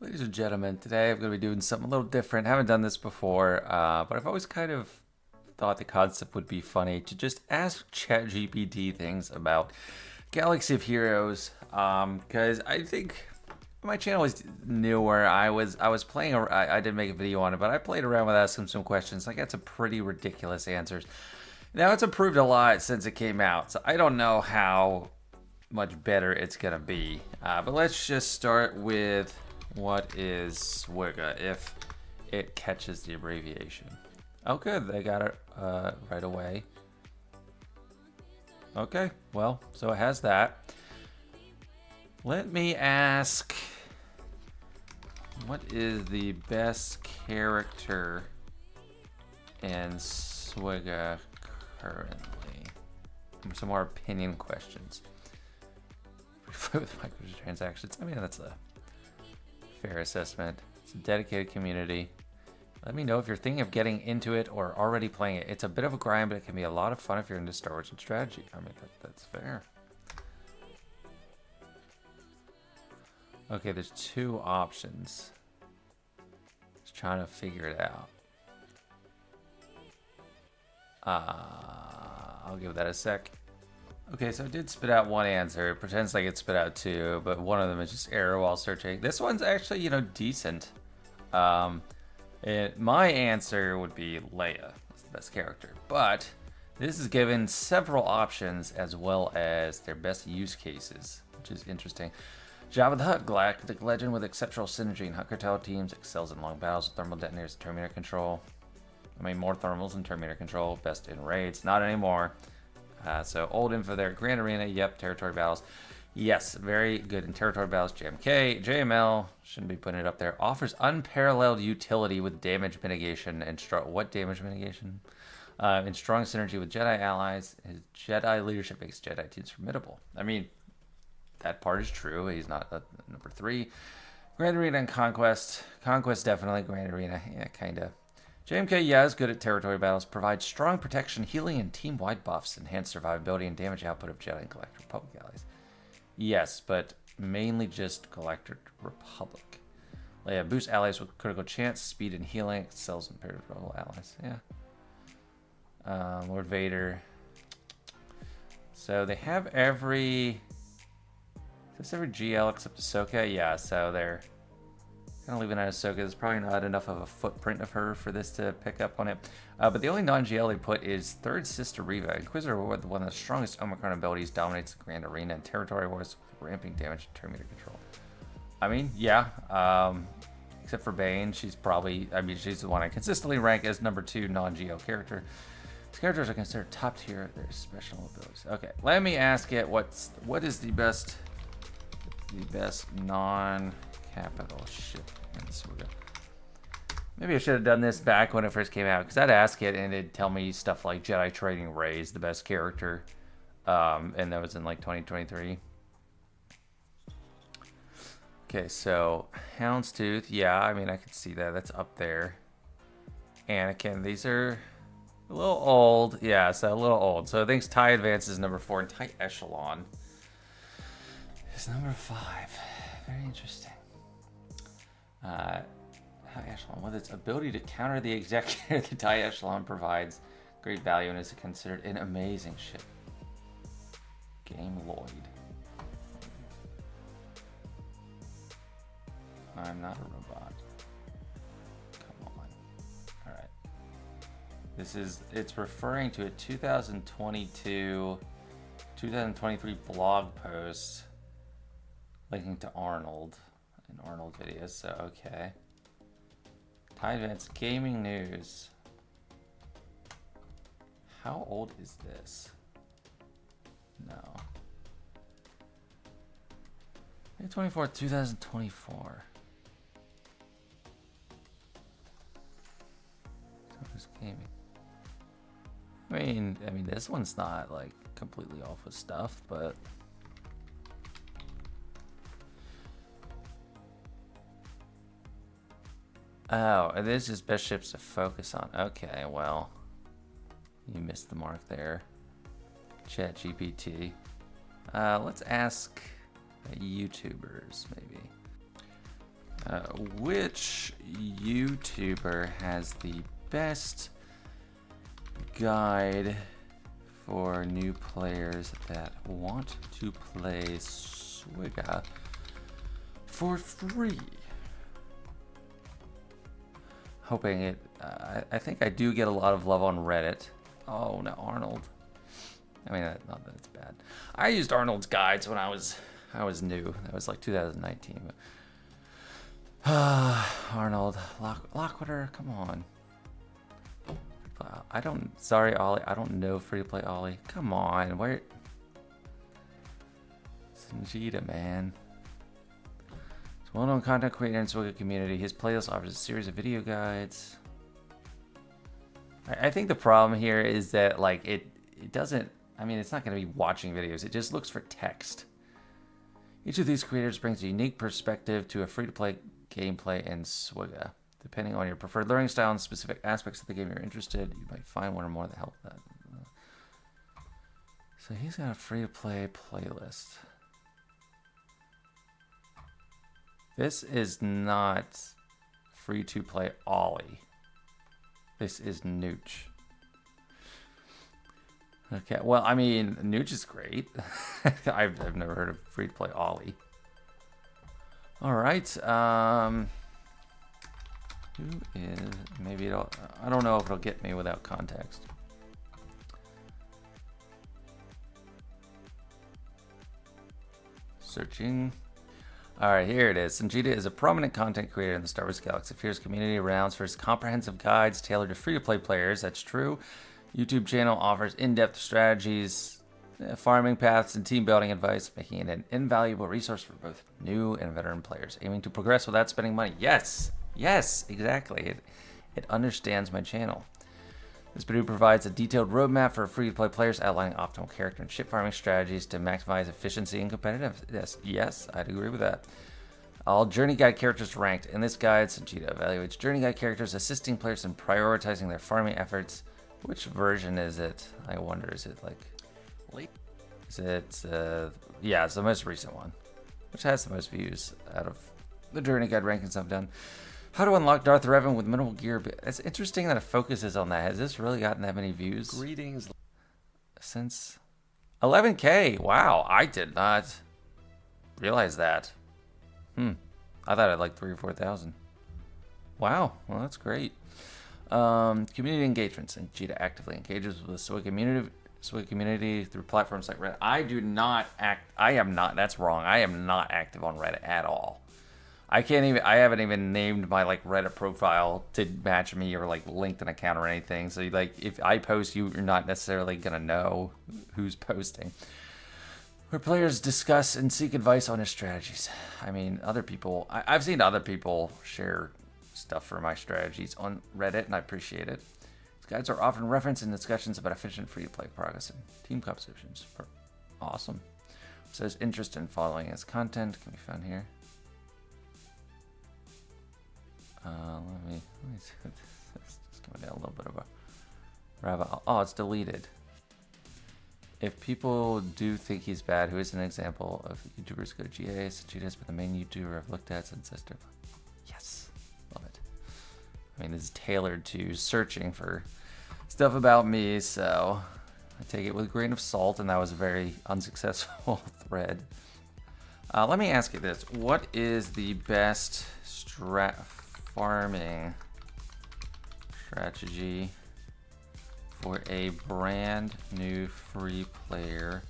Ladies and gentlemen, today I'm going to be doing something a little different. I haven't done this before, but I've always kind of thought the concept would be funny to just ask ChatGPT things about Galaxy of Heroes. Because I think my channel is newer. I was playing. I did make a video on it, but I played around with asking some questions. I got some pretty ridiculous answers. Now it's improved a lot since it came out, so I don't know how much better it's gonna be. But let's just start with what is SWGOH if it catches the abbreviation. Oh, good, they got it right away. Okay, well, so it has that. Let me ask, what is the best character in SWGOH currently? Some more opinion questions. With microtransactions. I mean, that's a fair assessment. It's a dedicated community. Let me know if you're thinking of getting into it or already playing it. It's a bit of a grind, but it can be a lot of fun if you're into Star Wars and strategy. I mean, that's fair. Okay, there's two options. Just trying to figure it out. I'll give that a sec. Okay, so it did spit out one answer. It pretends like it spit out two, but one of them is just error while searching. This one's actually, decent. My answer would be Leia. That's the best character. But this is given several options as well as their best use cases, which is interesting. Jabba the Hutt, galactic legend with exceptional synergy in Hutt cartel teams, excels in long battles with thermal detonators and Terminator control. I mean, more thermals and Terminator control, best in raids. Not anymore. So old info there. Grand Arena, yep. Territory battles, yes, very good in territory battles. JMK, JML, shouldn't be putting it up there. Offers unparalleled utility with damage mitigation and what damage mitigation? And strong synergy with Jedi allies. His Jedi leadership makes Jedi teams formidable. I mean, that part is true. He's not number 3. Grand Arena and Conquest. Conquest definitely. Grand Arena, yeah, kinda. JMK, yeah, is good at territory battles, provides strong protection, healing, and team-wide buffs, enhance survivability and damage output of Jedi and Galactic Republic allies. Yes, but mainly just Galactic Republic. Yeah, boost allies with critical chance, speed, and healing, excels in peripheral allies, yeah. Lord Vader. So they have every GL except Ahsoka? Yeah, so they're kind of leaving out Ahsoka. There's probably not enough of a footprint of her for this to pick up on it. But the only non-GL they put is Third Sister Reva. Inquisitor, with one of the strongest Omicron abilities, dominates the Grand Arena and Territory Wars with ramping damage and Terminator control. I mean, yeah. Except for Bane, she's the one I consistently rank as number 2 non-GL character. These characters are considered top tier of their special abilities. Okay, let me ask it what is the best non-capital ship in SWGOH. Maybe I should have done this back when it first came out, because I'd ask it and it'd tell me stuff like Jedi Training Rey's the best character, and that was in like 2023. Okay, so Houndstooth, yeah, I mean I could see that. That's up there. Anakin, these are a little old, yeah, so a little old. So I think TIE Advance is number 4, and TIE Echelon is number 5. Very interesting. TIE Echelon, with its ability to counter the Executor, the TIE Echelon provides great value and is considered an amazing ship. Game Lloyd. I'm not a robot. Come on. Alright. It's referring to a 2023 blog post linking to Arnold. An Arnold video, so okay. TIE Advance Gaming News. How old is this? No. 2024. Gaming. I mean, this one's not like completely off with stuff, but oh, it is just best ships to focus on. Okay, well, you missed the mark there. ChatGPT. Let's ask YouTubers maybe. Which YouTuber has the best guide for new players that want to play SWGOH for free? Hoping it. I think I do get a lot of love on Reddit. Oh no, Arnold. I mean, not that it's bad. I used Arnold's guides when I was new. That was like 2019. But Arnold, Lockwater, come on. Sorry, Ollie. I don't know free to play Ollie. Come on, where? Sanjita, man. He's a well-known content creator in the SWGOH community. His playlist offers a series of video guides. I think the problem here is that like it doesn't. I mean, it's not going to be watching videos. It just looks for text. Each of these creators brings a unique perspective to a free-to-play gameplay in SWGOH. Depending on your preferred learning style and specific aspects of the game you're interested, you might find one or more that help that. So he's got a free-to-play playlist. This is not free-to-play Ollie. This is Nooch. Okay, well, I mean, Nooch is great. I've never heard of free-to-play Ollie. All right. Who is... Maybe it'll... I don't know if it'll get me without context. Searching. All right, here it is. Sanjita is a prominent content creator in the Star Wars galaxy. Fierce community rounds for his comprehensive guides tailored to free-to-play players. That's true. YouTube channel offers in-depth strategies, farming paths, and team building advice, making it an invaluable resource for both new and veteran players aiming to progress without spending money. Yes, yes, exactly. It understands my channel. This video provides a detailed roadmap for free-to-play players outlining optimal character and ship farming strategies to maximize efficiency and competitiveness. Yes, I'd agree with that. All Journey Guide characters ranked. In this guide, Sanjita evaluates Journey Guide characters, assisting players in prioritizing their farming efforts. Which version is it? I wonder, is it like... Is it... yeah, it's the most recent one. Which has the most views out of the Journey Guide rankings I've done. How to unlock Darth Revan with minimal gear. It's interesting that it focuses on that. Has this really gotten that many views? Greetings. Since 11K. Wow, I did not realize that. I thought I had like 3,000 or 4,000. Wow, well that's great. Community engagements. Sanjita actively engages with the SWGOH community through platforms like Reddit. I am not, that's wrong. I am not active on Reddit at all. I haven't even named my like Reddit profile to match me or like linked an account or anything. So like if I post, you're not necessarily gonna know who's posting. Where players discuss and seek advice on his strategies. I mean, other people, I've seen other people share stuff for my strategies on Reddit, and I appreciate it. These guides are often referenced in discussions about efficient free-to-play progress and team compositions. Awesome. So there's interest in following his content. Can be found here. Let me see what this is. Just going down a little bit of a rabbit hole. Oh, it's deleted. If people do think he's bad, who is an example of YouTubers go to GA? Sanjita has been the main YouTuber I've looked at since Sister. Yes, love it. I mean, this is tailored to searching for stuff about me, so I take it with a grain of salt, and that was a very unsuccessful thread. Let me ask you this. What is the best farming strategy for a brand new free player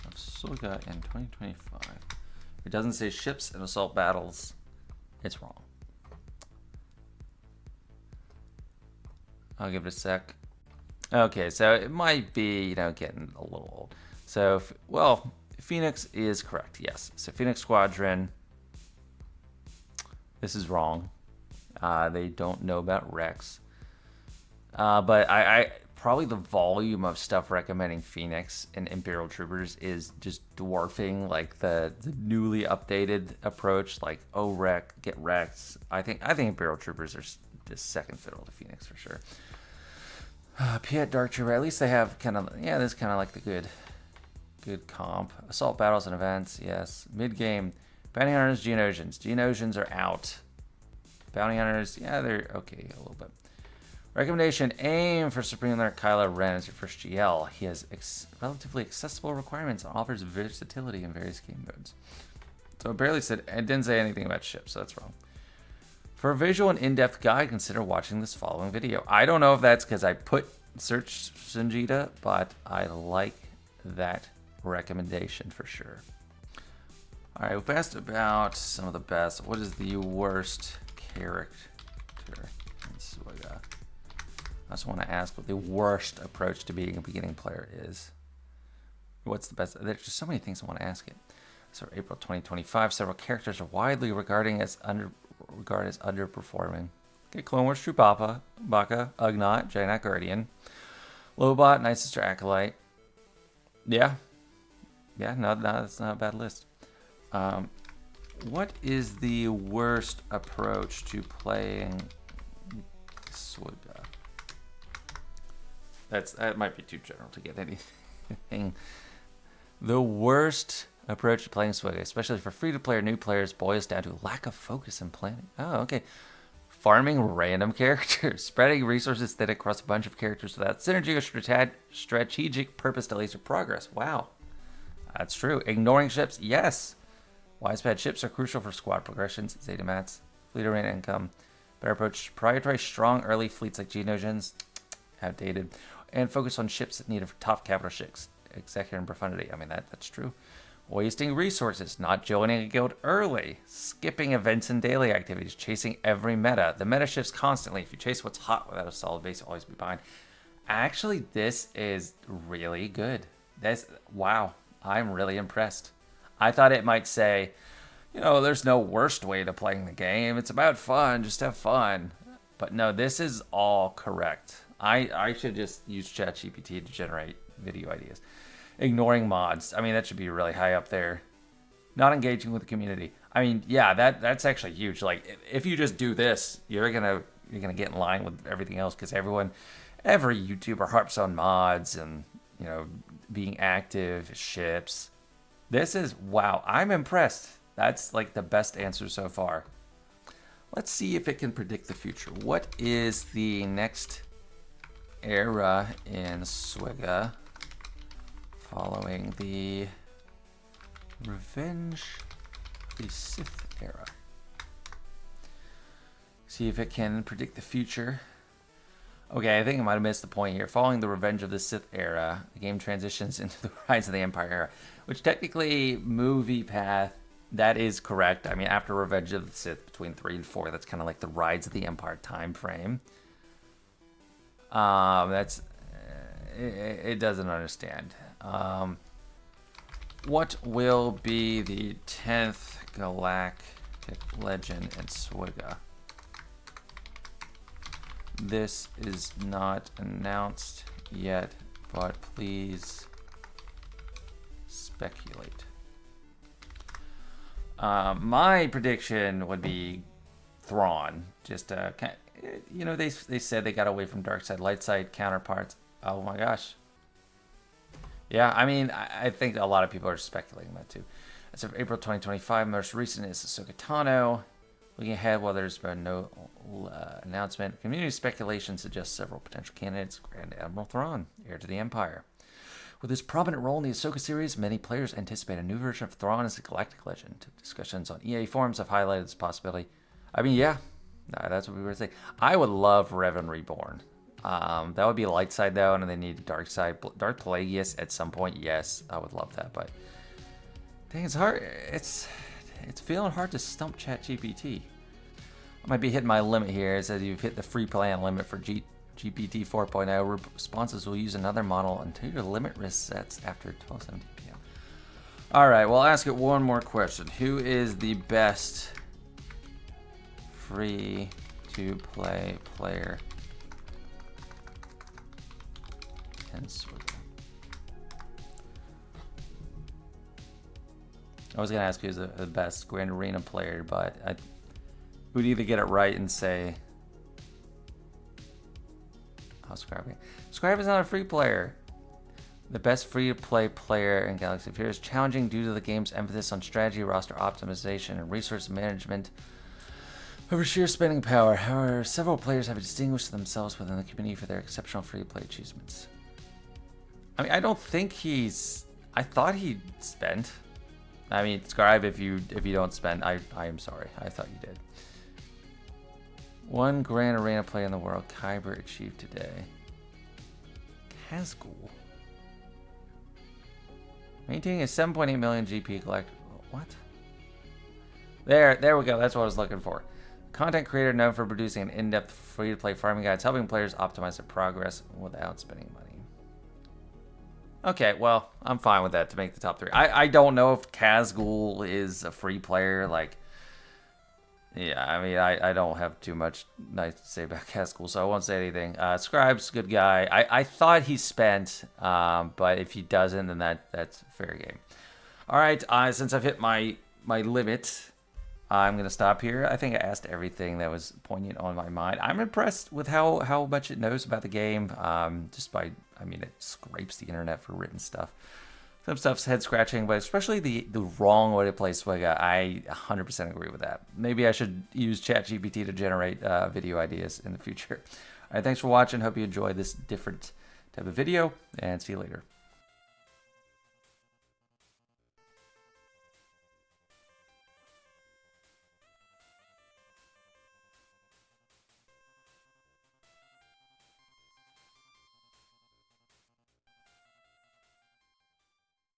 of SWGOH in 2025? If it doesn't say ships and assault battles, it's wrong. I'll give it a sec. Okay, so it might be, getting a little old. So, well, Phoenix is correct, yes. So Phoenix Squadron, this is wrong. They don't know about Rex. But I probably the volume of stuff recommending Phoenix and Imperial Troopers is just dwarfing like the newly updated approach. Like, get Rex. I think Imperial Troopers are just second fiddle to Phoenix for sure. Piet Dark Trooper. At least they have kind of this is kind of like the good comp. Assault battles and events. Yes. Mid game. Bounty Hunters, Geonosians. Geonosians are out. Bounty hunters, yeah, they're okay a little bit. Recommendation, aim for Supreme Leader Kylo Ren as your first GL. He has relatively accessible requirements and offers versatility in various game modes. So it barely said, it didn't say anything about ships, so that's wrong. For a visual and in-depth guide, consider watching this following video. I don't know if that's because I put search Sanjita, but I like that recommendation for sure. All right, we've asked about some of the best. What is the worst character in SWGOH? I also want to ask what the worst approach to being a beginning player is. What's the best? There's just so many things I want to ask it. So April 2025, several characters are widely regarded as underperforming. Okay, Clone Wars True Papa, Baka, Ugnaught, Jedi Knight Guardian, Lobot, Night Sister Acolyte. Yeah, no, that's not a bad list. What is the worst approach to playing SWGOH? That might be too general to get anything. The worst approach to playing SWGOH, especially for free-to-play or new players, boils down to lack of focus and planning. Oh, okay. Farming random characters. Spreading resources thin across a bunch of characters without synergy or strategic purpose delays your progress. Wow. That's true. Ignoring ships. Yes. Wisepad ships are crucial for squad progressions, Zeta mats, fleet arena income. Better approach. Prioritize strong early fleets like Genogens. Outdated. And focus on ships that need a top capital ships. Executor and Profundity. I mean, that's true. Wasting resources, not joining a guild early, skipping events and daily activities, chasing every meta. The meta shifts constantly. If you chase what's hot without a solid base, you'll always be behind. Actually, this is really good. Wow, I'm really impressed. I thought it might say, there's no worst way to playing the game. It's about fun, just have fun. But no, this is all correct. I should just use ChatGPT to generate video ideas. Ignoring mods. I mean, that should be really high up there. Not engaging with the community. I mean, yeah, that's actually huge. Like, if you just do this, you're gonna get in line with everything else because every YouTuber harps on mods and being active, ships. This is wow. I'm impressed. That's like the best answer so far. Let's see if it can predict the future. What is the next era in SWGOH? Following the Revenge of the Sith era. See if it can predict the future. Okay, I think I might have missed the point here. Following the Revenge of the Sith era, the game transitions into the Rise of the Empire era, which technically movie path, that is correct. I mean, after Revenge of the Sith, between 3 and 4, that's kind of like the Rise of the Empire time frame. It doesn't understand. What will be the 10th Galactic Legend in SWGOH? This is not announced yet, but please speculate. My prediction would be Thrawn. Just they said they got away from dark side, light side counterparts. Oh my gosh. Yeah, I mean, I think a lot of people are speculating that too. As of April 2025, most recent is Ahsoka Tano. Looking ahead, while there's been no announcement, community speculation suggests several potential candidates. Grand Admiral Thrawn, heir to the Empire. With his prominent role in the Ahsoka series, many players anticipate a new version of Thrawn as a galactic legend. Discussions on EA forums have highlighted this possibility. I mean, yeah, that's what we were saying. I would love Revan Reborn. That would be a light side though, and they need a dark side. Darth Plagueis at some point, yes, I would love that. But dang, it's hard. It's feeling hard to stump ChatGPT. I might be hitting my limit here. It says you've hit the free plan limit for GPT 4.0. Responses will use another model until your limit resets after 12:17 p.m. All right, well, I'll ask it one more question. Who is the best free-to-play player in SWGOH? I was going to ask who's the best Grand Arena player, but I would either get it right and say, oh, Scribe is not a free player. The best free-to-play player in Galaxy of Heroes, challenging due to the game's emphasis on strategy, roster optimization, and resource management. Over sheer spending power, however, several players have distinguished themselves within the community for their exceptional free-to-play achievements. I mean, I don't think he's... I thought he spent. I mean, Scribe, if you don't spend, I am sorry. I thought you did. One Grand Arena player in the world, Kyber achieved today. Kazgul. Maintaining a 7.8 million GP collect. What? There we go. That's what I was looking for. Content creator known for producing an in-depth free-to-play farming guides, helping players optimize their progress without spending money. Okay, well, I'm fine with that to make the top 3. I don't know if Kazgul is a free player. Like, yeah, I mean, I don't have too much nice to say about Kazgul, so I won't say anything. Scribe's a good guy. I thought he spent, but if he doesn't, then that's fair game. All right, since I've hit my limit, I'm going to stop here. I think I asked everything that was poignant on my mind. I'm impressed with how much it knows about the game, just by, I mean, it scrapes the internet for written stuff. Some stuff's head-scratching, but especially the wrong way to play SWGOH, I 100% agree with that. Maybe I should use ChatGPT to generate video ideas in the future. All right, thanks for watching. Hope you enjoyed this different type of video, and see you later.